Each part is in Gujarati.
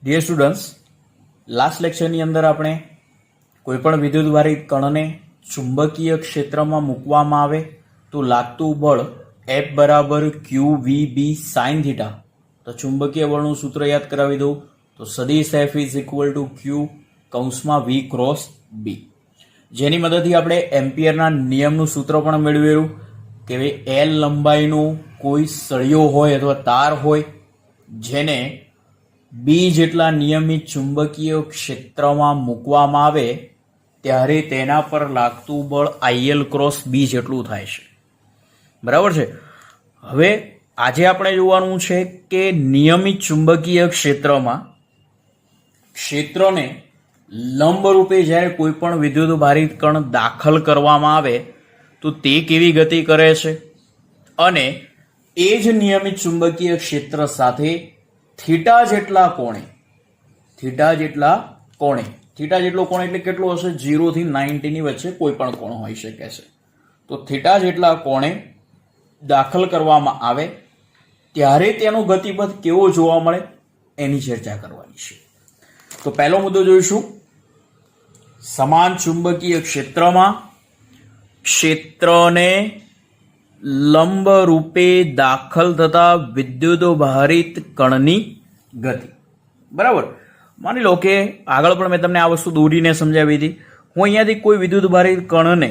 ડિયર સ્ટુડન્ટ્સ, લાસ્ટ લેક્ચરની અંદર આપણે કોઈપણ વિદ્યુતભારિત કણને ચુંબકીય ક્ષેત્રમાં મૂકવામાં આવે તો લાગતું બળ F બરાબર QVB sin થીટા. તો ચુંબકીય બળનું સૂત્ર યાદ કરાવી દઉં તો સદિશ F is equal to Q કૌંસમાં V ક્રોસ B, જેની મદદથી આપણે એમ્પિયરના નિયમનું સૂત્ર પણ મેળવેલું કે ભાઈ L લંબાઈનું કોઈ સળિયો હોય અથવા તાર હોય જેને B જેટલા નિયમિત ચુંબકીય ક્ષેત્રમાં મૂકવામાં આવે ત્યારે તેના પર લાગતું બળ IL ક્રોસ B જેટલું થાય છે. બરાબર છે. હવે આજે આપણે જોવાનું છે કે નિયમિત ચુંબકીય ક્ષેત્રમાં ક્ષેત્રને લંબરૂપે જ્યારે કોઈ પણ વિદ્યુતભારિત કણ દાખલ કરવામાં આવે તો તે કેવી ગતિ કરે છે અને એ જ નિયમિત ચુંબકીય ક્ષેત્ર સાથે થીટા જેટલા કોણે થીટા જેટલો કોણ એટલે કેટલો હશે? 0 થી 90 ની વચ્ચે કોઈ પણ કોણ હોઈ શકે છે. તો થીટા જેટલા કોણે દાખલ કરવામાં આવે ત્યારે તેનો ગતિપથ કેવો જોવા મળે એની ચર્ચા કરવાની છે. તો પહેલો મુદ્દો જોઈશું, સમાન ચુંબકીય ક્ષેત્રમાં ક્ષેત્રને લંબ રૂપે દાખલ થતા વિદ્યુતભારિત કણની ગતિ. બરાબર. માની લો કે આગળ પણ મેં તમને આ વસ્તુ દોરીને સમજાવી હતી. હું અહીંયાથી કોઈ વિદ્યુતભારિત કણને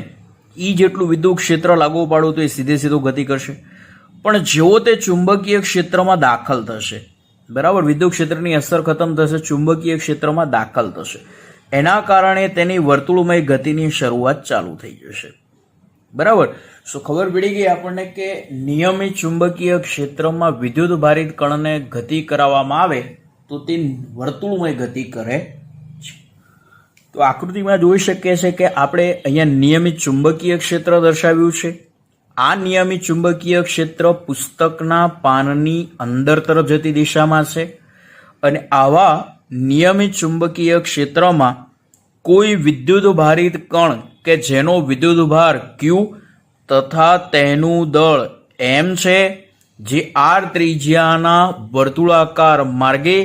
E જેટલું વિદ્યુત ક્ષેત્ર લાગુ પાડું તો એ સીધો ગતિ કરશે, પણ જેવો તે ચુંબકીય ક્ષેત્રમાં દાખલ થશે, બરાબર, વિદ્યુત ક્ષેત્રની અસર ખતમ થશે, ચુંબકીય ક્ષેત્રમાં દાખલ થશે, એના કારણે તેની વર્તુળમય ગતિની શરૂઆત ચાલુ થઈ જશે. બરાબર. સો ખબર પડી ગઈ આપણને કે નિયમિત ચુંબકીય ક્ષેત્રમાં વિદ્યુતભારિત કણને ગતિ કરાવવામાં આવે તો તે વર્તુળમય ગતિ કરે છે. તો આકૃતિમાં જોઈ શકીએ છીએ કે આપણે અહીંયા નિયમિત ચુંબકીય ક્ષેત્ર દર્શાવ્યું છે. આ નિયમિત ચુંબકીય ક્ષેત્ર પુસ્તકના પાનની અંદર તરફ જતી દિશામાં છે અને આવા નિયમિત ચુંબકીય ક્ષેત્રમાં કોઈ વિદ્યુતભારિત કણ કે જેનો વિદ્યુતભાર Q તથા તેનું દળ M છે, જે R ત્રિજ્યાના વર્તુળાકાર માર્ગે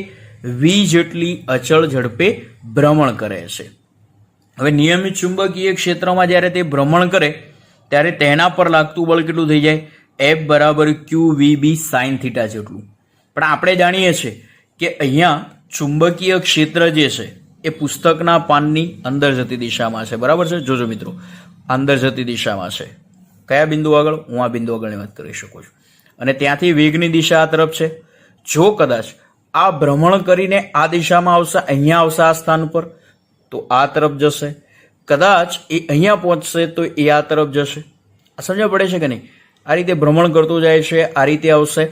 V જેટલી અચળ ઝડપે ભ્રમણ કરે છે. હવે નિયમિત ચુંબકીય ક્ષેત્રમાં જ્યારે તે ભ્રમણ કરે ત્યારે તેના પર લાગતું બળ કેટલું થઈ જાય? F બરાબર QVB sin થીટા જેટલું. પણ આપણે જાણીએ છીએ કે અહીંયા ચુંબકીય ક્ષેત્ર જે છે એ પુસ્તકના પાનની અંદર જતી દિશામાં છે. બરાબર છે. જોજો મિત્રો, અંદર જતી દિશામાં છે. કયા બિંદુ આગળ? હું આ બિંદુ આગળની વાત કરી શકું છું. અને ત્યાંથી વેગની દિશા આ તરફ છે. જો કદાચ આ ભ્રમણ કરીને આ દિશામાં આવશે, અહીંયા આવશે આ સ્થાન પર, તો આ તરફ જશે. કદાચ એ અહીંયા પહોંચશે તો એ આ તરફ જશે. આ સમજ પડે છે કે નહીં? આ રીતે ભ્રમણ કરતું જાય છે, આ રીતે આવશે.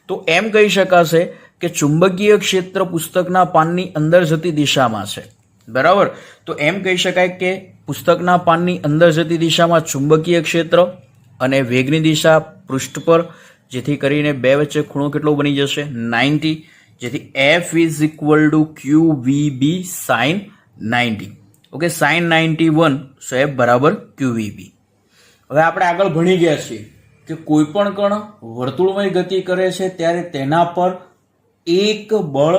તો એમ કહી શકાશે કે ચુંબકીય ક્ષેત્ર પુસ્તકના પાનની અંદર જતી દિશામાં છે. બરાબર. તો એમ કહી શકાય કે પુસ્તકના પાનની અંદર જતી દિશામાં ચુંબકીય ક્ષેત્ર અને વેગની દિશા પૃષ્ઠ પર, જેથી કરીને બે વચ્ચે ખૂણો કેટલો બની જશે? 90, જેથી F is equal two QVB sin 90. Okay, sin 91, so F બરાબર QVB. હવે આપણે આગળ ભણી ગયા છીએ કે કોઈ પણ કણ વર્તુળમય ગતિ કરે છે ત્યારે તેના પર એક બળ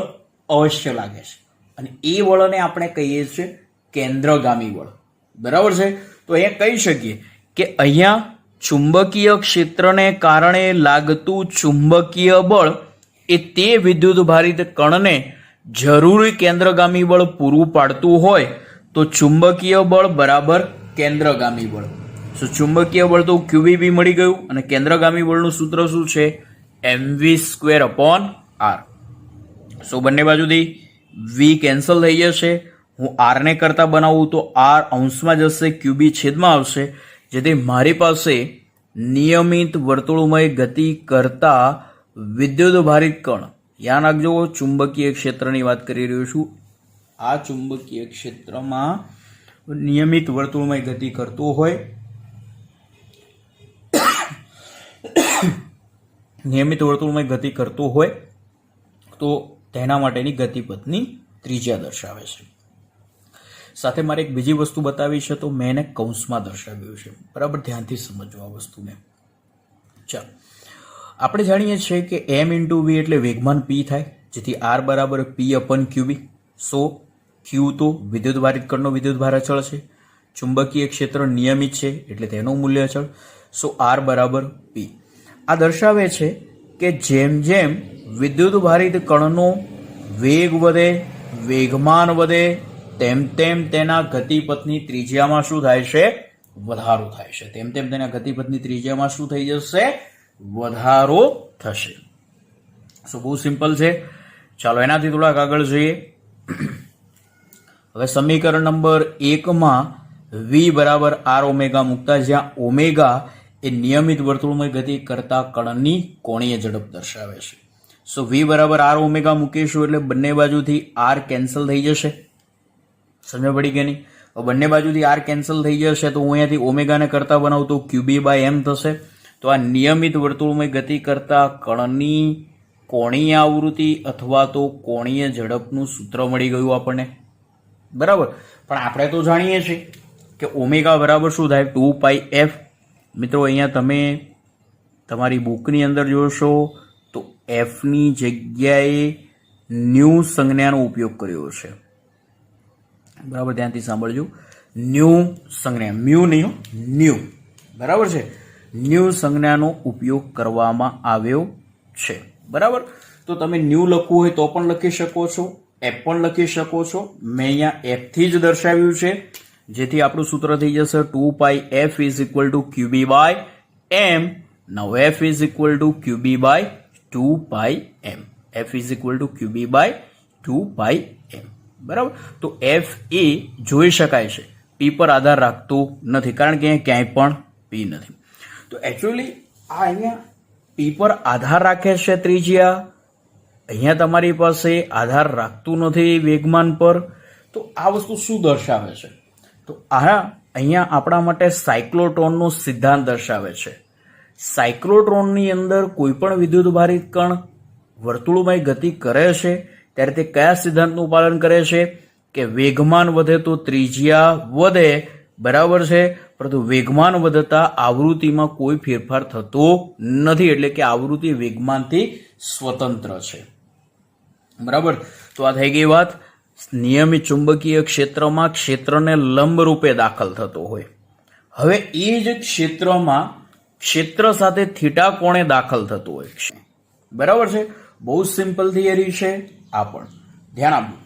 અવશ્ય લાગે છે અને એ બળને આપણે કહીએ છીએ કેન્દ્રગામી બળ. બરાબર છે. તો અહીંયા કહી શકીએ કે અહીંયા ચુંબકીય ક્ષેત્રને કારણે લાગતું ચુંબકીય બળ એ તે વિદ્યુતભારિત કણને જરૂરી કેન્દ્રગામી બળ પૂરું પાડતું હોય તો ચુંબકીય બળ બરાબર કેન્દ્રગામી બળ. સો ચુંબકીય બળ તો QVB મળી ગયું અને કેન્દ્રગામી બળનું સૂત્ર શું છે? mv²/r. સો બંને બાજુથી V કેન્સલ થઈ જશે. હું R ને કરતા બનાવું તો R અંશમાં જશે, QB છેદમાં આવશે, જેથી મારી પાસે નિયમિત વર્તુળમય ગતિ કરતા વિદ્યુતભારિત કણ, યાદ રાખજો ચુંબકીય ક્ષેત્રની વાત કરી રહ્યો છું, આ ચુંબકીય ક્ષેત્રમાં નિયમિત વર્તુળમય ગતિ કરતો હોય, નિયમિત વર્તુળમય ગતિ કરતો હોય તો તેના માટેની ગતિપથની ત્રિજ્યા દર્શાવે છે. સાથે મારે એક બીજી વસ્તુ બતાવી છે તો મેં એને કૌંસમાં દર્શાવ્યું છે. બરાબર, ધ્યાનથી સમજો આ વસ્તુને. ચાલો, આપણે જાણીએ છીએ કે M × V એટલે વેગમાન P થાય. જેથી આર બરાબર પી અપન ક્યુબી. સો ક્યુ તો વિદ્યુતભારિત કણનો વિદ્યુતભાર અચળ છે, ચુંબકીય ક્ષેત્ર નિયમિત છે એટલે તેનું મૂલ્ય અચળ. સો આર બરાબર પી. આ દર્શાવે છે કે જેમ જેમ વિદ્યુતભારિત કણનો વેગ વધે, વેગમાન વધે, તેમ તેમ તેના ગતિપથની ત્રિજ્યામાં શું થાય છે? વધારો થાય છે. તેમ તેમ તેના ગતિપથની ત્રિજ્યામાં શું થઈ જશે? વધારો થશે. સો બહુ સિમ્પલ છે. ચાલો એનાથી થોડાક આગળ જોઈએ. હવે સમીકરણ નંબર 1 વી બરાબર આર ઓમેગા મૂકતા, જ્યાં ઓમેગા એ નિયમિત વર્તુળમય ગતિ કરતા કણની કોણીય ઝડપ દર્શાવે છે. સો વી બરાબર આર ઓમેગા મૂકીશું એટલે બંને બાજુથી આર કેન્સલ થઈ જશે. સમજ પડી કે નહીં? બંને બાજુથી આર કેન્સલ થઈ જશે તો હું અહીંયાથી ઓમેગાને કરતા બનાવું તો ક્યુબી બાય એમ થશે. તો આ નિયમિત વર્તુળમય ગતિ કરતા કણની કોણીય આવૃત્તિ અથવા તો કોણીય ઝડપનું સૂત્ર મળી ગયું આપણને. બરાબર. પણ આપણે તો જાણીએ છીએ કે ઓમેગા બરાબર શું થાય? 2πf. મિત્રો અહીંયા તમે તમારી બુકની અંદર જોશો તો એફની જગ્યાએ ન્યૂ સંજ્ઞાનો ઉપયોગ કર્યો છે. બરાબર, ધ્યાનથી સાંભળજો. ન્યૂ સંજ્ઞા, મ્યુ નહીં, ન્યૂ. બરાબર છે, ન્યૂ સંજ્ઞાનો ઉપયોગ કરવામાં આવ્યો છે. બરાબર. તો તમે ન્યૂ લખવું હોય તો પણ લખી શકો છો, એફ પણ લખી શકો છો. મેં અહીંયા એફ થી જ દર્શાવ્યું છે, જેથી આપણું સૂત્ર થઈ જશે 2πf is equal to Q B by M. Now F is equal to Q B by 2πm. F is equal to Q B by 2πm. બરાબર. તો એફ એ જોઈ શકાય છે, પી પર આધાર રાખતું નથી, કારણ કે અહીંયા ક્યાંય પણ પી નથી. તો એકચ્યુઅલી આ અહીંયા પી પર આધાર રાખે છે ત્રિજ્યા, અહીંયા તમારી પાસે આધાર રાખતું નથી વેગમાન પર. તો આ વસ્તુ શું દર્શાવે છે? તો આ અહીંયા આપણા માટે સાયક્લોટ્રોનનો સિદ્ધાંત દર્શાવે છે. સાયક્લોટ્રોનની અંદર કોઈ પણ વિદ્યુતભારિત કણ વર્તુળમય ગતિ કરે છે ત્યારે તે કયા સિદ્ધાંતનું પાલન કરે છે? કે વેગમાન વધે તો ત્રિજ્યા વધે. બરાબર છે. પરંતુ વેગમાન વધતા આવૃત્તિમાં કોઈ ફેરફાર થતો નથી, એટલે કે આવૃત્તિ વેગમાનથી સ્વતંત્ર છે. બરાબર. તો આ થઈ ગઈ વાત. નિયમિત ચુંબકીય ક્ષેત્રમાં ક્ષેત્રને લંબ રૂપે દાખલ થતો હોય. હવે એ જ ક્ષેત્રમાં ક્ષેત્ર સાથે થીટા કોણે દાખલ થતો હોય. બરાબર છે. બહુ સિમ્પલ થિયરી છે. આ પણ ધ્યાન આપવું.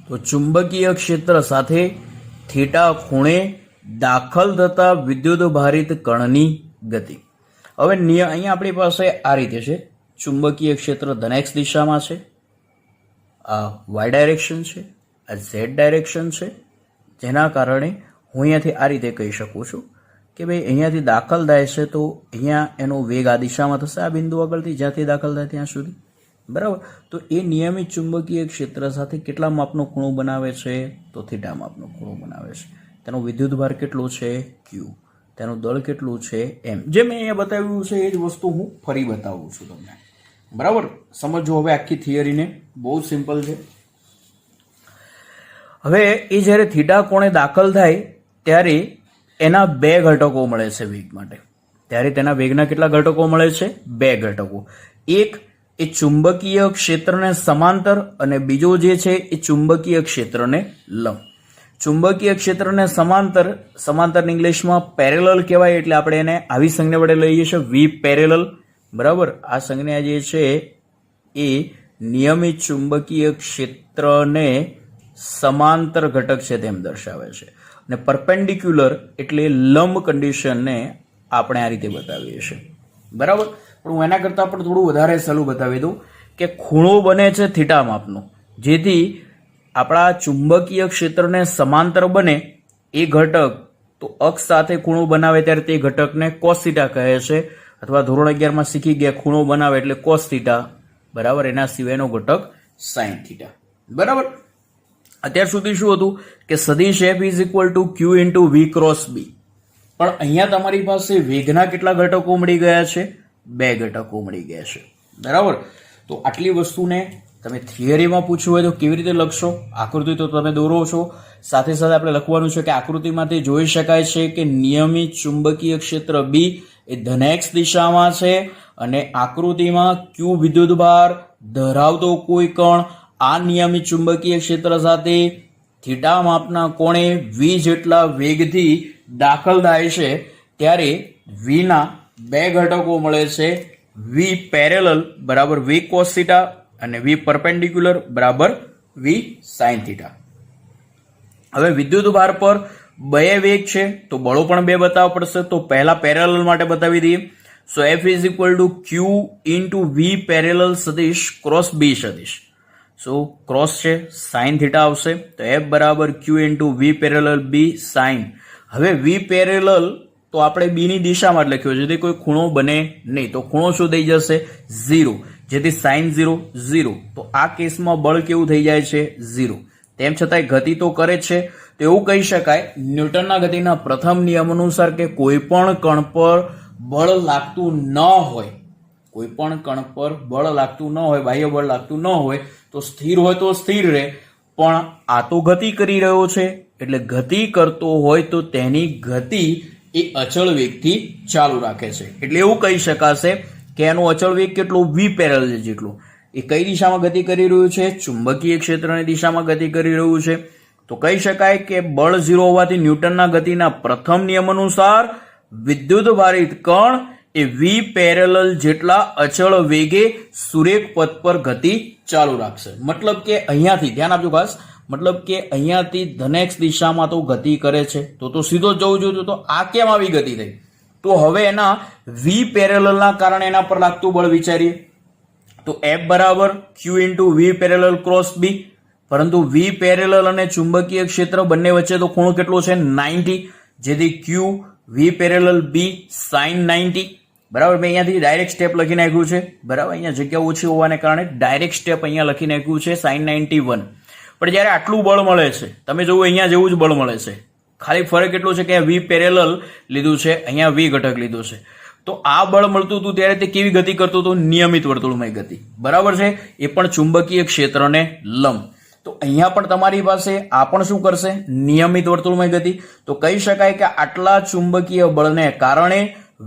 તો ચુંબકીય ક્ષેત્ર સાથે થીટા ખૂણે દાખલ થતા વિદ્યુતભારિત કણની ગતિ. હવે અહીંયા આપણી પાસે આ રીતે છે. ચુંબકીય ક્ષેત્ર ધન એક્સ દિશામાં છે, આ વાય ડાયરેક્શન છે, આ ઝેડ ડાયરેક્શન છે, જેના કારણે હું અહીંયાથી આ રીતે કહી શકું છું કે ભાઈ અહીંયાથી દાખલ થાય છે તો અહીંયા એનો વેગ આ દિશામાં થશે, આ બિંદુ આગળથી જ્યાંથી દાખલ થાય ત્યાં સુધી. બરાબર. તો એ નિયમિત ચુંબકીય ક્ષેત્ર સાથે કેટલા માપનો ખૂણો બનાવે છે? તો થીટા માપનો ખૂણો બનાવે છે. તેનો વિદ્યુતભાર કેટલો છે? ક્યુ. તેનું દળ કેટલું છે? એમ. જે મેં અહીંયા બતાવ્યું છે એ જ વસ્તુ હું ફરી બતાવું છું તમને. બરાબર. સમજો હવે આખી થિયરીને. બહુ સિમ્પલ છે. હવે એ જ્યારે થીટા કોણે દાખલ થાય ત્યારે એના બે ઘટકો મળે છે વેગ માટે. ત્યારે તેના વેગના કેટલા ઘટકો મળે છે? બે ઘટકો. એક એ ચુંબકીય ક્ષેત્રને સમાંતર અને બીજો જે છે એ ચુંબકીય ક્ષેત્રને લંબ. ચુંબકીય ક્ષેત્રને સમાંતર, સમાંતર ઇંગ્લિશમાં પેરેલલ કહેવાય, એટલે આપણે એને આવી સંજ્ઞા વડે લઈએ છીએ, વી પેરેલલ. બરાબર. આ સંજ્ઞા જે છે એ નિયમિત ચુંબકીય ક્ષેત્રને સમાંતર ઘટક છે તેમ દર્શાવે છે. અને પરપેન્ડિક્યુલર એટલે લંબ કન્ડિશનને આપણે આ રીતે બતાવીએ છીએ. બરાબર. પણ હું એના કરતાં પણ થોડું વધારે સહેલું બતાવી દઉં કે ખૂણો બને છે થીટા માપનો, જેથી આપણા ચુંબકીય ક્ષેત્રને સમાંતર બને એ ઘટક તો અક્ષ સાથે ખૂણો બનાવે ત્યારે તે ઘટકને કોસ થીટા કહે છે, અથવા ધોરણ 11માં શીખી ગયા ખૂણો બનાવે એટલે કોસ થીટા. બરાબર. એના સિવાયનો ઘટક સાઇન થીટા. બરાબર. અત્યાર સુધી શું હતું કે સદિશ F is equal to Q into V cross B. પણ અહીંયા તમારી પાસે વેગના કેટલા ઘટકો મળી ગયા છે? બે ઘટકો મળી ગયા છે. બરાબર. તો આટલી વસ્તુને તમે થિયરીમાં પૂછ્યું હોય તો કેવી રીતે લખશો, આકૃતિ તો તમે દોરો છો, સાથે સાથે આપણે લખવાનું છે કે આકૃતિમાંથી જોઈ શકાય છે કે નિયમિત ચુંબકીય ક્ષેત્ર બી એ ધન x દિશામાં છે અને આકૃતિમાં ક્યુ વિદ્યુતભાર ધરાવતો કોઈ કણ આ નિયમિત ચુંબકીય ક્ષેત્ર સાથે થીટા માપના કોણે v જેટલા વેગથી દાખલ થાય છે ત્યારે v ના બે ઘટકો મળે છે, v પેરેલલ બરાબર v cos થીટા અને v પરપેન્ડિક્યુલર બરાબર v sin થીટા. હવે વિદ્યુત ભાર પર બે વેગ છે તો બળો પણ બે બતાવવા પડશે, તો પહેલા પેરેલલ માટે બતાવી દઈએ. So F is equal to Q into V parallel સદિશ ક્રોસ B સદિશ. સો ક્રોસ છે સાઇન થીટા આવશે તો F બરાબર Q into V parallel B sine. હવે V પેરેલલ તો આપણે B ની દિશામાં જ લખ્યો છે, જેથી કોઈ ખૂણો બને નહીં, તો ખૂણો શું થઈ જશે 0, જેથી સાઇન 0 0. તો આ કેસમાં બળ કેવું થઈ જાય છે 0. તેમ છતાંય ગતિ તો કરે છે, તો એવું કહી શકાય ન્યૂટનના ગતિના પ્રથમ નિયમ અનુસાર કે કોઈ પણ કણ પર બળ લાગતું ન હોય, કોઈ પણ કણ પર બળ લાગતું ન હોય, બાહ્ય બળ લાગતું ન હોય, તો સ્થિર હોય તો સ્થિર રહે. પણ આ તો ગતિ કરી રહ્યો છે, એટલે ગતિ કરતો હોય તો તેની ગતિ એ અચળ વેગથી ચાલુ રાખે છે. એટલે એવું કહી શકાશે કે એનો અચળ વેગ કેટલો v પેરેલલ જેટલો. એ કઈ દિશામાં ગતિ કરી રહ્યું છે? ચુંબકીય ક્ષેત્રની દિશામાં ગતિ કરી રહ્યું છે. તો કહી શકાય કે બળ 0 હોવાથી ન્યૂટનના ગતિના પ્રથમ નિયમ અનુસાર વિદ્યુત ભારિત કણ એ v પેરેલલ જેટલા અચળ વેગે સુરેખ પથ પર ગતિ ચાલુ રાખશે. મતલબ કે અહીંયાથી ધ્યાન આપજો ખાસ, મતલબ કે અહીંયાથી ધન x દિશામાં તો ગતિ કરે છે, તો સીધો જવું જોઈએ. તો આ કેમ આવી ગતિ થઈ? તો હવે એના v પેરેલલના કારણે એના પર લાગતું બળ વિચારીએ. તો F બરાબર Q into V parallel cross B, પરંતુ V પેરેલલ અને ચુંબકીય ક્ષેત્ર બંને વચ્ચે તો ખૂણો કેટલો છે 90, જેથી Q V parallel B sin 90 બરાબર. મેં અહીંયાથી ડાયરેક્ટ સ્ટેપ લખી નાખ્યું છે બરાબર, અહીંયા જગ્યા ઓછી હોવાને કારણે ડાયરેક્ટ સ્ટેપ અહીંયા લખી નાખ્યું છે sin 91. પણ જ્યારે આટલું બળ મળે છે, તમે જોવો અહીંયા જેવું જ બળ મળે છે, ખાલી ફરક એટલો છે કે V પેરેલલ લીધું છે, અહીંયા V ઘટક લીધો છે. તો આ બળ મળતું હતું ત્યારે તે કેવી ગતિ કરતું હતું? નિયમિત વર્તુળમય ગતિ બરાબર છે, એ પણ ચુંબકીય ક્ષેત્રને લંબ. તો અહીંયા પણ તમારી પાસે આ પણ શું કરશે? નિયમિત વર્તુળમય ગતિ. તો કહી શકાય કે આટલા ચુંબકીય બળને કારણે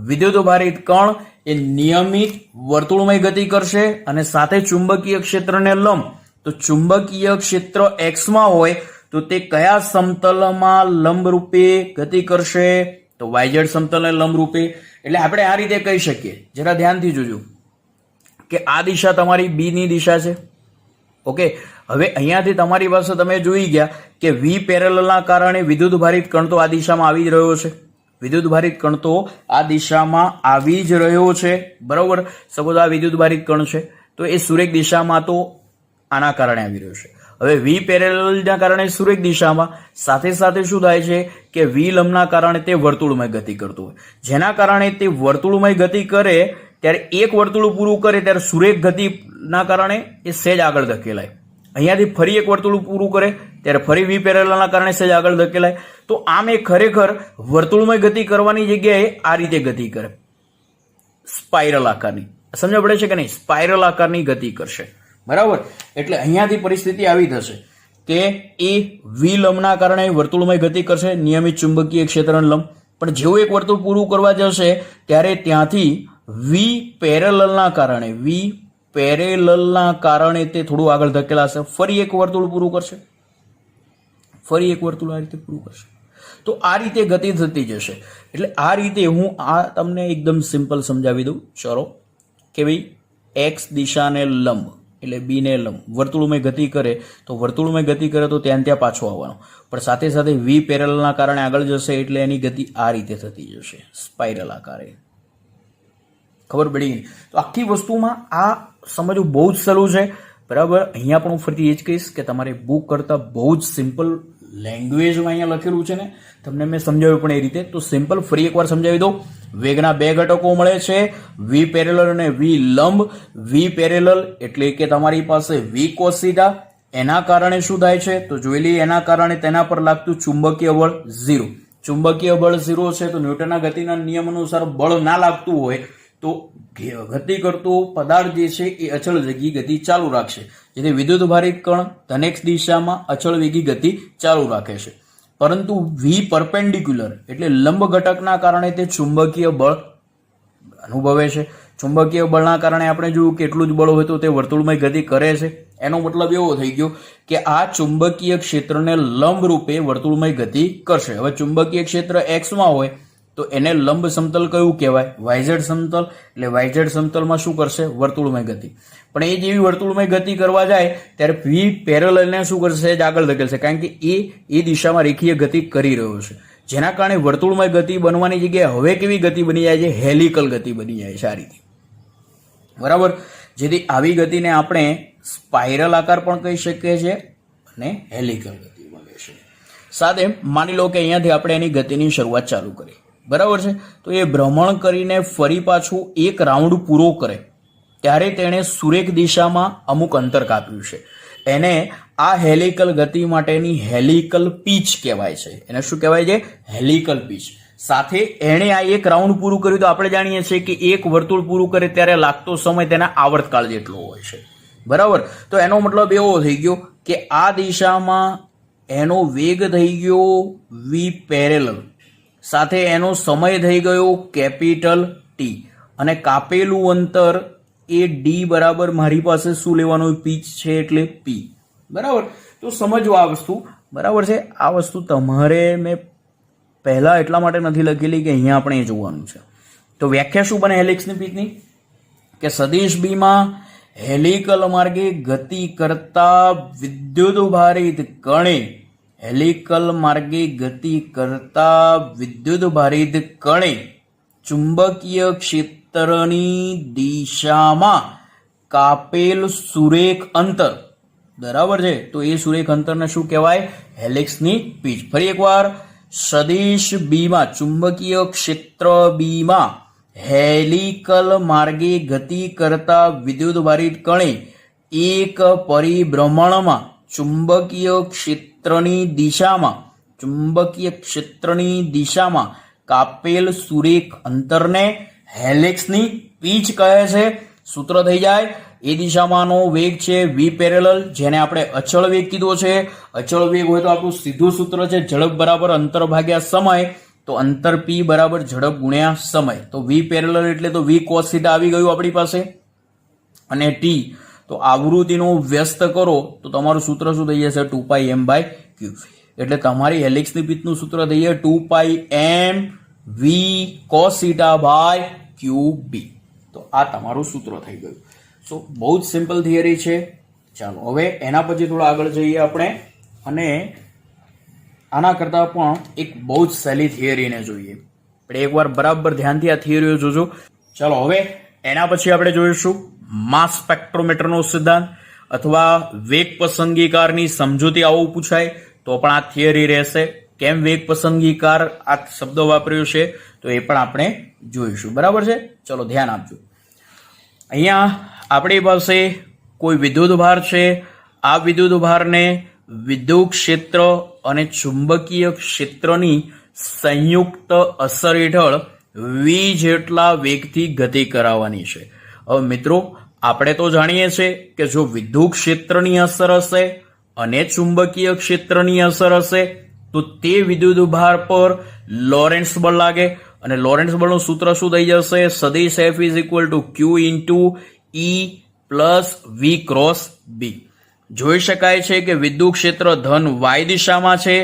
વિદ્યુત ભારિત કણ એ નિયમિત વર્તુળમય ગતિ કરશે અને સાથે ચુંબકીય ક્ષેત્રને લંબ. તો ચુંબકીય ક્ષેત્ર x માં હોય તો તે કયા સમતલમાં લંબ રૂપે ગતિ કરશે? તો yz સમતલને લંબ રૂપે. એટલે આપણે આ રીતે કહી શકીએ, જરા ધ્યાનથી જોજો કે આ દિશા તમારી B ની દિશા છે. ઓકે, હવે અહીંયાથી તમારી પાસે તમે જોઈ ગયા કે V પેરેલલના કારણે વિદ્યુત ભારિત કણ તો આ દિશામાં આવી જ રહ્યો છે, વિદ્યુત ભારિત કણ તો આ દિશામાં આવી જ રહ્યો છે બરાબર. સપોઝ આ વિદ્યુત ભારિત કણ છે તો એ સુરેખ દિશામાં તો આના કારણે આવી રહ્યો છે. હવે V પેરેલલના કારણે સુરેખ દિશામાં, સાથે સાથે શું થાય છે કે V લંબના કારણે તે વર્તુળમય ગતિ કરતું હોય, જેના કારણે તે વર્તુળમય ગતિ કરે ત્યારે એક વર્તુળ પૂરું કરે ત્યારે સુરેખ ગતિના કારણે એ સહેજ આગળ ધકેલાય. અહીંયાથી ફરી એક વર્તુળ પૂરું કરે ત્યારે ફરી V પેરેલલના કારણે સહેજ આગળ ધકેલાય. તો આમ એ ખરેખર વર્તુળમય ગતિ કરવાની જગ્યાએ આ રીતે ગતિ કરે, સ્પાઇરલ આકારની. સમજ પડે છે કે નહીં? સ્પાઇરલ આકારની ગતિ કરશે બરાબર. એટલે અહીંયાથી પરિસ્થિતિ આવી થશે કે એ V લંબના કારણે વર્તુળમય ગતિ કરશે, નિયમિત ચુંબકીય ક્ષેત્રને લંબ. પણ જેવું એક વર્તુળ પૂરું કરવા જશે ત્યારે ત્યાંથી V પેરેલલના કારણે તે થોડું આગળ ધકેલાશે, ફરી એક વર્તુળ પૂરું કરશે, ફરી એક વર્તુળ આ રીતે પૂરું કરશે. તો આ રીતે ગતિ થતી જશે. એટલે આ રીતે હું આ તમને એકદમ સિમ્પલ સમજાવી દઉં. ચલો કે ભાઈ x દિશાને લંબ એટલે B ને લંબ વર્તુળમય ગતિ કરે તો વર્તુળમય ગતિ કરે તો ત્યાં પાછો આવવાનો, પણ સાથે સાથે V પેરેલલના કારણે આગળ જશે એટલે એની ગતિ આ રીતે થતી જશે, સ્પાઇરલ આકારે. ખબર પડી ગઈ? તો આખી વસ્તુમાં આ સમજવું બહુ જ સહેલું છે બરાબર. અહીંયા પણ હું ફરીથી એ જ કહીશ કે તમારે બુક કરતાં બહુ જ સિમ્પલ લેંગ્વેજમાં અહીંયા લખેલું છે ને, તમને મેં સમજાવ્યું પણ એ રીતે. તો સિમ્પલ ફરી એકવાર સમજાવી દઉં. વેગના બે ઘટકો મળે છે, V પેરેલલ અને V લંબ. V પેરેલલ એટલે કે તમારી પાસે V cos થીટા, એના કારણે શું થાય છે તો જોઈ લઈએ. એના કારણે તેના પર લાગતું ચુંબકીય બળ 0. ચુંબકીય બળ 0 છે તો ન્યૂટનના ગતિના નિયમ અનુસાર બળ ના લાગતું હોય તો ગતિ કરતો પદાર્થ જે છે એ અચળ વેગી ગતિ ચાલુ રાખશે, જેથી વિદ્યુત ભારિત કણ ધન x દિશામાં અચળ વેગી ગતિ ચાલુ રાખે છે. પરંતુ v પરપેન્ડિક્યુલર એટલે લંબ ઘટકના કારણે તે ચુંબકીય બળ અનુભવે છે. ચુંબકીય બળના કારણે આપણે જોયું કેટલું જ બળ હોય તો તે વર્તુળમય ગતિ કરે છે. એનો મતલબ એવો થઈ ગયો કે આ ચુંબકીય ક્ષેત્રને લંબ રૂપે વર્તુળમય ગતિ કરશે. હવે ચુંબકીય ક્ષેત્ર x માં હોય તો એને લંબ સમતલ કયું કહેવાય? yz સમતલ. એટલે yz સમતલમાં શું કરશે? વર્તુળમય ગતિ. પણ એ જેવી વર્તુળમય ગતિ કરવા જાય ત્યારે v પેરેલલને શું કરશે? આગળ ધકેલશે, કારણ કે એ દિશામાં રેખીય ગતિ કરી રહ્યો છે, જેના કારણે વર્તુળમય ગતિ બનવાની જગ્યાએ હવે કેવી ગતિ બની જાય છે? હેલિકલ ગતિ બની જાય છે આ રીતે. બરાબર. જેથી આવી ગતિને આપણે સ્પાઇરલ આકાર પણ કહી શકીએ છીએ અને હેલિકલ ગતિ બને છે. સાથે માની લો કે અહીંયાથી આપણે એની ગતિની શરૂઆત ચાલુ કરી, બરાબર છે. તો એ ભ્રમણ કરીને ફરી પાછું એક રાઉન્ડ પૂરો કરે ત્યારે તેણે સુરેખ દિશામાં અમુક અંતર કાપ્યું છે. એને આ હેલિકલ ગતિ માટેની હેલિકલ પીચ કહેવાય છે. એને શું કહેવાય છે? Helical pitch. સાથે એણે આ એક રાઉન્ડ પૂરું કર્યું તો આપણે જાણીએ છીએ કે એક વર્તુળ પૂરું કરે ત્યારે લાગતો સમય તેના આવર્તકાળ જેટલો હોય છે, બરાબર. તો એનો મતલબ એવો થઈ ગયો કે આ દિશામાં એનો વેગ થઈ ગયો v પેરેલલ, સાથે એનો સમય થઈ ગયો કેપિટલ T, અને કાપેલું અંતર એ d બરાબર મારી પાસે શું લેવાનું? પીચ છે એટલે p, બરાબર. તો સમજો આ વસ્તુ, બરાબર છે. આ વસ્તુ તમારે મેં પહેલા એટલા માટે નથી લખેલી કે અહીંયા આપણે એ જોવાનું છે. તો વ્યાખ્યા શું બને હેલિક્સની પીચની? કે સદિશ બી માં હેલિકલ માર્ગે ગતિ કરતા વિદ્યુત ભારિત કણે, હેલિકલ માર્ગે ગતિ કરતા વિદ્યુત ભારિત કણે ચુંબકીય ક્ષેત્રની દિશામાં કાપેલ સુરેખ અંતર, બરાબર છે. તો એ સુરેખ અંતરને શું કહેવાય? હેલિક્સની પીચ. ફરી એકવાર, સદિશ બી માં ચુંબકીય ક્ષેત્ર બી માં હેલિકલ માર્ગે ગતિ કરતા વિદ્યુત ભારિત કણે એક પરિભ્રમણમાં ચુંબકીય ક્ષેત્રની દિશામાં કાપેલ સુરેખ અંતરને હેલિક્સની પીચ કહે છે. સૂત્ર થઈ જાય, એ દિશામાંનો વેગ છે v પેરેલલ, જેને આપણે અચળ વેગ કીધો છે. અચળ વેગ હોય તો આપણું સીધું સૂત્ર છે ઝડપ બરાબર અંતર ભાગ્યા સમય. તો અંતર p બરાબર ઝડપ ગુણ્યા સમય. તો v પેરેલલ એટલે તો v cos θ આવી ગયું આપણી પાસે, અને t તો આવૃત્તિનો વ્યસ્ત કરો તો તમારું સૂત્ર શું થઈ જશે? 2πm/q. એટલે તમારી હેલિક્સની પીચનું સૂત્ર થઈ જાય 2πm v cos θ/qb. તો આ તમારું સૂત્ર થઈ ગયું. સો બહુ જ સિમ્પલ થિયરી છે. ચાલો હવે એના પછી થોડા આગળ જઈએ આપણે, અને આના કરતા પણ એક બહુ જ સહેલી થિયરીને જોઈએ. આપણે એકવાર બરાબર ધ્યાનથી આ થિયરીઓ જોજો. ચાલો હવે એના પછી આપણે જોઈશું માસ સ્પેક્ટ્રોમીટરનો સિદ્ધાંત, અથવા વેગ પસંદગીકારની સમજૂતી આવું પૂછાય તો પણ આ થિયરી રહેશે. કેમ વેગ પસંદગીકાર આ શબ્દ વાપર્યો છે તો એ પણ આપણે જોઈશું, બરાબર છે. ચલો ધ્યાન આપજો. અહીંયા આપણી પાસે કોઈ વિદ્યુત ભાર છે. આ વિદ્યુત ભારને વિદ્યુત ક્ષેત્ર અને ચુંબકીય ક્ષેત્રની સંયુક્ત અસર હેઠળ v જેટલા વેગથી ગતિ કરાવવાની છે. હવે મિત્રો આપણે તો જાણીએ છીએ કે જો વિદ્યુત ક્ષેત્રની અસર હશે અને ચુંબકીય ક્ષેત્રની અસર હશે તો તે વિદ્યુત ભાર પર લોરેન્ટ્ઝ બળ લાગે, અને લોરેન્ટ્ઝ બળનું સૂત્ર શું થઈ જશે? સદિશ F = Q × E + V × B. જોઈ શકાય છે કે વિદ્યુત ક્ષેત્ર ધન y દિશામાં છે,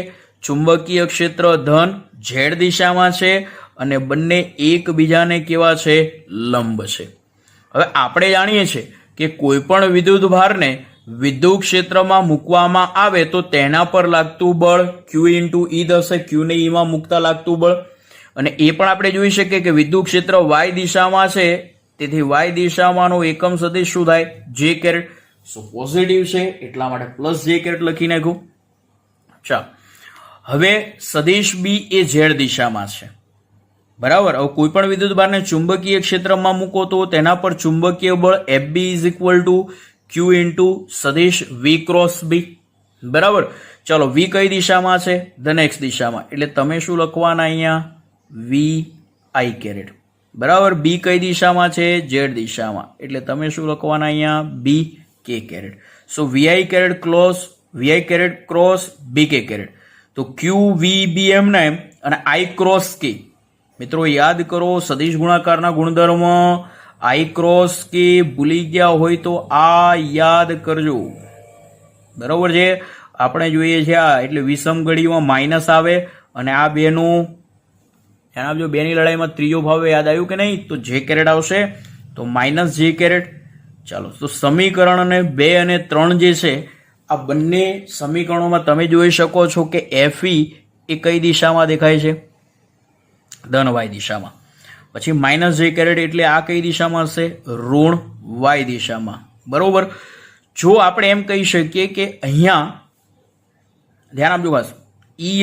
ચુંબકીય ક્ષેત્ર ધન z દિશામાં છે, અને બંને એકબીજાને કેવા છે? લંબ છે. હવે આપણે જાણીએ છીએ કે કોઈ પણ વિદ્યુત ભારને વિદ્યુત ક્ષેત્રમાં મૂકવામાં આવે તો તેના પર લાગતું બળ Q × E થશે. Q ને E માં મૂકતા લાગતું બળ. અને એ પણ આપણે જોઈ શકીએ કે વિદ્યુત ક્ષેત્ર y દિશામાં છે, તેથી y દિશામાંનો એકમ સદિશ શું થાય? j caret. સો પોઝિટિવ છે એટલા માટે +j કેરેટ લખી નાખ્યું. ચાલો હવે સદિશ બી એ z દિશામાં છે, બરાબર. હવે કોઈ પણ વિદ્યુત ભારને ચુંબકીય ક્ષેત્રમાં મૂકો તો તેના પર ચુંબકીય બળ FB = Q × સદિશ V × B, બરાબર. ચલો v કઈ દિશામાં છે? ધન x દિશામાં. એટલે તમે શું લખવાના અહીંયા? vi કેરેટ, બરાબર. બી કઈ દિશામાં છે? ઝેડ દિશામાં. એટલે તમે શું લખવાના અહીંયા? બી કે કેરેટ. સો વીઆઈ કેરેટ ક્રોસ બી કે કેરેટ. તો ક્યુ વી બી એમ ને અને આઈ ક્રોસ કે. મિત્રો યાદ કરો સદિશ ગુણાકારના ગુણધર્મ. આઈ ક્રોસ કે ભૂલી ગયા હોય તો આ યાદ કરજો. બરોબર છે. આપણે જોઈએ છે આ એટલે વિષમ ઘડીમાં માઇનસ આવે અને આ બેનું ધ્યાન આપજો. બેની લડાઈમાં ત્રીજો ભાવ યાદ આવ્યું કે નહીં? તો જે કેરેટ આવશે તો માઇનસ જે કેરેટ. ચાલો તો સમીકરણ અને 2 અને 3 જે છે આ બંને સમીકરણોમાં તમે જોઈ શકો છો કે એફઈ એ કઈ દિશામાં દેખાય છે? ધન વાય દિશામાં. પછી માઇનસ જે કેરેટ એટલે આ કઈ દિશામાં હશે? ઋણ વાય દિશામાં. બરોબર. જો આપણે એમ કહી શકીએ કે અહીંયા ધ્યાન આપજો ખાસ ઈ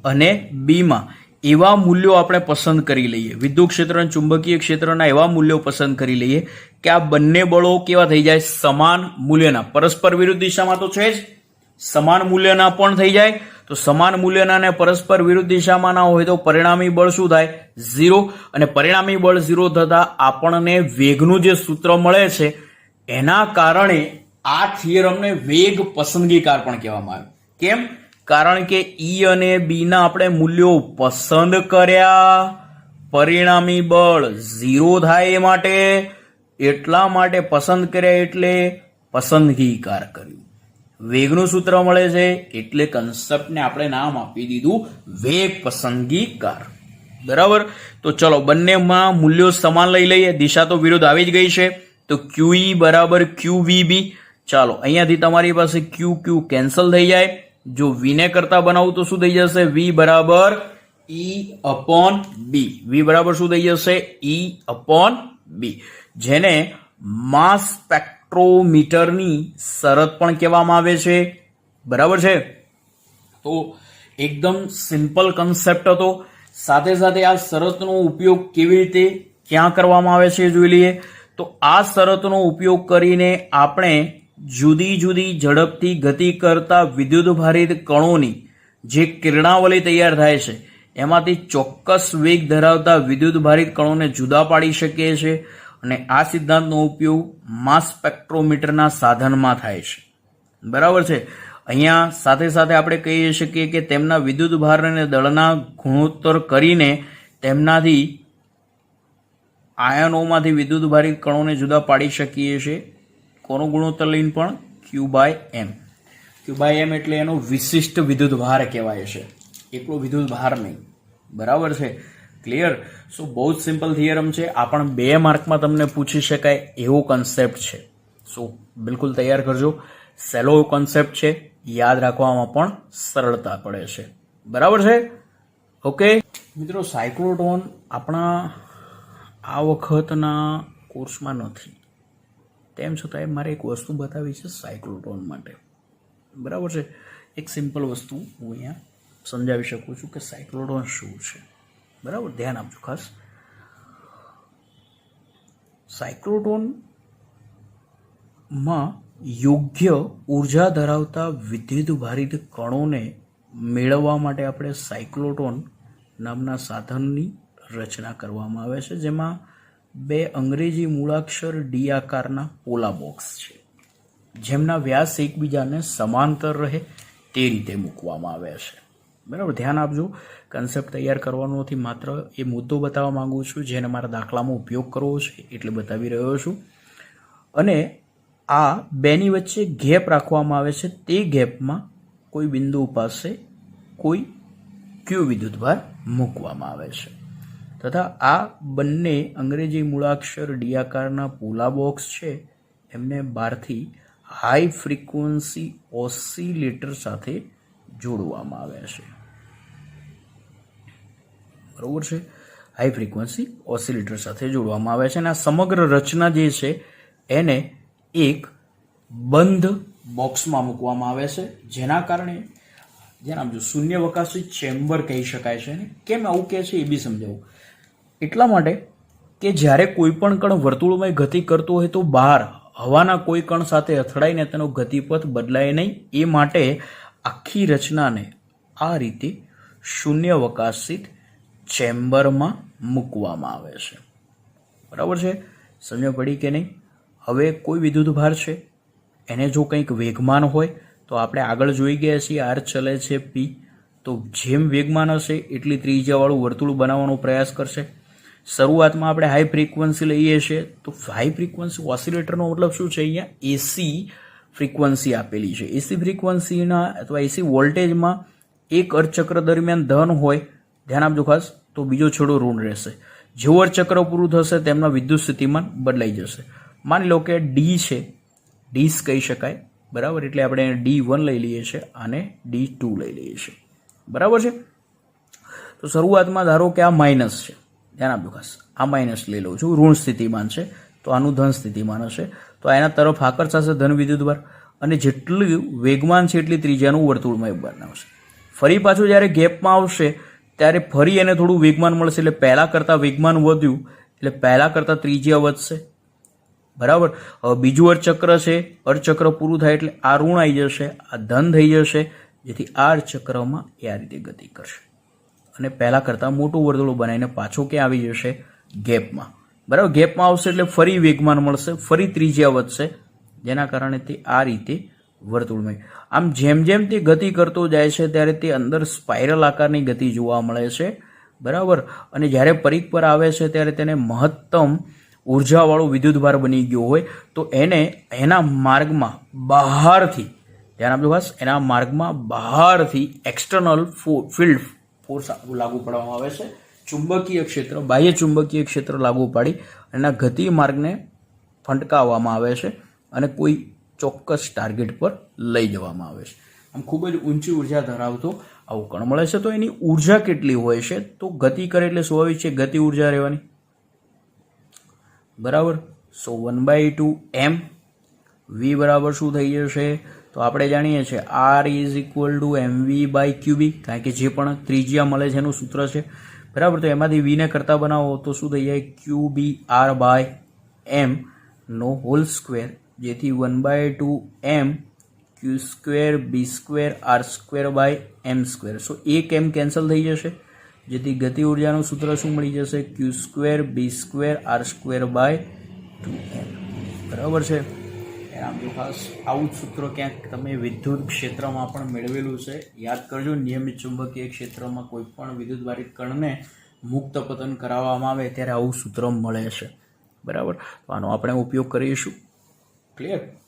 અને બીમાં એવા મૂલ્યો આપણે પસંદ કરી લઈએ, વિદ્યુત ક્ષેત્ર અને ચુંબકીય ક્ષેત્રના એવા મૂલ્યો પસંદ કરી લઈએ કે આ બંને બળો કેવા થઈ જાય? સમાન મૂલ્યના. પરસ્પર વિરુદ્ધ દિશામાં તો છે જ, સમાન મૂલ્યના પણ થઈ જાય. તો સમાન મૂલ્યના અને પરસ્પર વિરુદ્ધ દિશામાં ના હોય તો પરિણામી બળ શું થાય? 0. અને પરિણામી બળ 0 થતા આપણને વેગનું જે સૂત્ર મળે છે એના કારણે આ થિયરમને વેગ પસંદગીકાર પણ કહેવામાં આવે. કેમ? કારણ કે ઈ અને બી ના આપણે મૂલ્યો પસંદ કર્યા, પરિણામી બળ 0 થાય એ માટે, એટલા માટે પસંદ કર્યા એટલે પસંદગીકાર કર્યું. વેગનું સૂત્ર મળે છે એટલે કન્સેપ્ટને આપણે નામ આપી દીધું વેગ પસંદગીકાર. બરાબર. તો ચલો બંનેમાં મૂલ્યો સમાન લઈ લઈએ. દિશા તો વિરુદ્ધ આવી જ ગઈ છે. તો QE બરાબર QVB. ચાલો અહીંયાથી તમારી પાસે ક્યુ કેન્સલ થઈ જાય. જો V ને કરતા બનાવું તો શું થઈ જશે? V બરાબર E/B. V બરાબર શું થઈ જશે? E/B. જેને માસ સ્પેક્ટ્રોમીટરની શરત પણ કહેવામાં આવે છે. બરાબર છે. તો એકદમ સિમ્પલ કન્સેપ્ટ હતો. સાથે સાથે આ શરતનો ઉપયોગ કેવી રીતે ક્યાં કરવામાં આવે છે જોઈ લઈએ. તો આ શરતનો ઉપયોગ કરીને આપણે જુદી જુદી ઝડપથી ગતિ કરતા વિદ્યુતભારિત કણોની જે કિરણાવલી તૈયાર થાય છે એમાંથી ચોક્કસ વેગ ધરાવતા વિદ્યુતભારિત કણોને જુદા પાડી શકીએ છીએ. અને આ સિદ્ધાંતનો ઉપયોગ માસ સ્પેક્ટ્રોમીટરના સાધનમાં થાય છે. બરાબર છે. અહીંયા સાથે સાથે આપણે કહી શકીએ કે તેમના વિદ્યુતભાર અને દળના ગુણોત્તર કરીને તેમનાથી આયનોમાંથી વિદ્યુતભારિત કણોને જુદા પાડી શકીએ છીએ. કોનો ગુણોત્તર લઈને પણ? Q/m. Q/m એટલે એનો વિશિષ્ટ વિદ્યુતભાર કહેવાય છે, એકલો વિદ્યુતભાર નહીં. બરાબર છે. ક્લિયર? સો બહુ જ સિમ્પલ થિયરમ છે. આ પણ 2 માર્કમાં તમને પૂછી શકાય એવો કન્સેપ્ટ છે. સો બિલકુલ તૈયાર કરજો. સહેલો કન્સેપ્ટ છે, યાદ રાખવામાં પણ સરળતા પડે છે. બરાબર છે. ઓકે મિત્રો, સાયક્લોટ્રોન આપણા આ વખતના કોર્સમાં નથી, તેમ છતાં મારે એક વસ્તુ બતાવી છે સાયક્લોટ્રોન માટે. બરાબર છે. એક સિમ્પલ વસ્તુ હું અહીંયા સમજાવી શકું છું કે સાયક્લોટ્રોન શું છે. બરાબર, ધ્યાન આપજો ખાસ. સાયક્લોટ્રોનમાં યોગ્ય ઉર્જા ધરાવતા વિદ્યુતભારિત કણોને મેળવવા માટે આપણે સાયક્લોટ્રોન નામના સાધનની રચના કરવામાં આવે છે, જેમાં 2 અંગ્રેજી મૂળાક્ષર ડી આકારના પોલા બોક્સ છે, જેમના વ્યાસ એકબીજાને સમાંતર રહે તે રીતે મૂકવામાં આવે છે. બરાબર, ધ્યાન આપજો. કન્સેપ્ટ તૈયાર કરવાનો નથી, માત્ર એ મુદ્દો બતાવવા માંગુ છું જેને મારા દાખલામાં ઉપયોગ કરવો છે એટલે બતાવી રહ્યો છું. અને આ બેની વચ્ચે ગેપ રાખવામાં આવે છે. તે ગેપમાં કોઈ બિંદુ પાસે કોઈ ક્યુ વિદ્યુતભાર મૂકવામાં આવે છે. તથા આ બંને અંગ્રેજી મૂળાક્ષર ડી આકારના પોલા બોક્સ છે એમને બહારથી હાઈ ફ્રીક્વન્સી ઓસિલેટર સાથે જોડવામાં આવ્યા છે. બરોબર છે. હાઈ ફ્રીક્વન્સી ઓસિલેટર સાથે જોડવામાં આવે છે અને આ સમગ્ર રચના જે છે એને એક બંધ બોક્સમાં મૂકવામાં આવે છે, જેના કારણે જેના જો શૂન્યાવકાશી ચેમ્બર કહી શકાય છે. ને કેમ આવું કહે છે એ બી સમજાવું. એટલા માટે કે જ્યારે કોઈ પણ કણ વર્તુળમય ગતિ કરતો હોય તો બહાર હવાના કોઈ કણ સાથે અથડાઈને તેનો ગતિપથ બદલાય નહીં, એ માટે આખી રચનાને આ રીતે શૂન્યાવકાશિત ચેમ્બરમાં મૂકવામાં આવે છે. બરાબર છે, સમજ પડી કે નહીં? હવે કોઈ વિદ્યુત ભાર છે, એને જો કંઈક વેગમાન હોય તો આપણે આગળ જોઈ ગયા છીએ આર ચલે છે પી, તો જેમ વેગમાન હશે એટલી ત્રિજ્યાવાળું વર્તુળ બનાવવાનો પ્રયાસ કરશે. શરૂઆતમાં આપણે હાઈ ફ્રીક્વન્સી લઈએ છીએ, તો હાઈ ફ્રીક્વન્સી ઓસિલેટરનો મતલબ શું છે? અહીંયા એસી ફ્રીક્વન્સી આપેલી છે. એસી ફ્રીક્વન્સીના અથવા એસી વોલ્ટેજમાં એક અર્ધચક્ર દરમિયાન ધન હોય, ધ્યાન આપજો ખાસ, તો બીજો છેડો ઋણ રહેશે. જેવું અર્ધચક્ર પૂરું થશે તેમના વિદ્યુત સ્થિતિમાન બદલાઈ જશે. માની લો કે ડી છે, ડીસ કહી શકાય, બરાબર, એટલે આપણે D1 લઈ લઈએ છીએ અને D2 લઈ લઈએ છીએ. બરાબર છે, તો શરૂઆતમાં ધારો કે આ માઇનસ છે, ધ્યાન આપજો ખાસ, આ માઇનસ લઈ લઉં છું, ઋણ સ્થિતિમાન છે, તો આનું ધન સ્થિતિમાન હશે, તો એના તરફ આકર્ષાશે ધન વિદ્યુતભાર, અને જેટલું વેગમાન છે એટલી ત્રિજ્યાનું વર્તુળમય બનાવશે. ફરી પાછું જ્યારે ગેપમાં આવશે ત્યારે ફરી એને થોડું વેગમાન મળશે, એટલે પહેલાં કરતાં વેગમાન વધ્યું એટલે પહેલાં કરતાં ત્રિજ્યા વધશે. બરાબર, હવે બીજું અર્ધચક્ર છે, અર્ધચક્ર પૂરું થાય એટલે આ ઋણ આવી જશે, આ ધન થઈ જશે, જેથી આ અર્ધચક્રમાં એ આ રીતે ગતિ કરશે અને પહેલાં કરતાં મોટું વર્તુળ બનાવીને પાછો ક્યાં આવી જશે? ગેપમાં. બરાબર, ગેપમાં આવશે એટલે ફરી વેગમાન મળશે, ફરી ત્રિજ્યા વધશે, જેના કારણે તે આ રીતે વર્તુળમય. આમ જેમ જેમ તે ગતિ કરતો જાય છે ત્યારે તે અંદર સ્પાઇરલ આકારની ગતિ જોવા મળે છે. બરાબર, અને જ્યારે પરિઘ પર આવે છે ત્યારે તેને મહત્તમ ઉર્જાવાળો વિદ્યુતભાર બની ગયો હોય તો એને એના માર્ગમાં બહારથી, ધ્યાન આપજો ખાસ, એના માર્ગમાં બહારથી એક્સટર્નલ ફિલ્ડ ફોર્સ લાગુ પાડવામાં આવે છે. ચુંબકીય ક્ષેત્ર, બાહ્ય ચુંબકીય ક્ષેત્ર લાગુ પાડી એના ગતિ માર્ગને ફંટકાવવામાં આવે છે અને કોઈ ચોક્કસ ટાર્ગેટ પર લઈ જવામાં આવે છે. આમ ખૂબ જ ઊંચી ઉર્જા ધરાવતો આવું કણ મળે છે. તો એની ઉર્જા કેટલી હોય છે? તો ગતિ કરે એટલે સ્વાભાવિક છે ગતિ ઉર્જા રહેવાની. બરાબર, સો 1/2 m v બરાબર શું થઈ જશે? તો આપણે જાણીએ છીએ R is equal two mv/qb, કારણ કે જે પણ ત્રિજ્યા મળે છે એનું સૂત્ર છે. બરાબર, તો એમાંથી v ને કરતા બનાવો તો શું થઈ જાય? qbr/m નો હોલ સ્ક્વેર, જેથી 1/2 m q² b² r²/m². સો એક m કેન્સલ થઈ જશે, જેથી ગતિ ઉર્જાનું સૂત્ર શું મળી જશે? q² b² r²/2m. બરાબર છે, ખાસ આવું જ સૂત્ર ક્યાંક તમે વિદ્યુત ક્ષેત્રમાં પણ મેળવેલું છે, યાદ કરજો. નિયમિત ચુંબકીય ક્ષેત્રમાં કોઈ પણ વિદ્યુતભારિત કણને મુક્ત પતન કરાવવામાં આવે ત્યારે આવું સૂત્ર મળે છે. બરાબર, તો આનો આપણે ઉપયોગ કરીશું. ક્લિયર?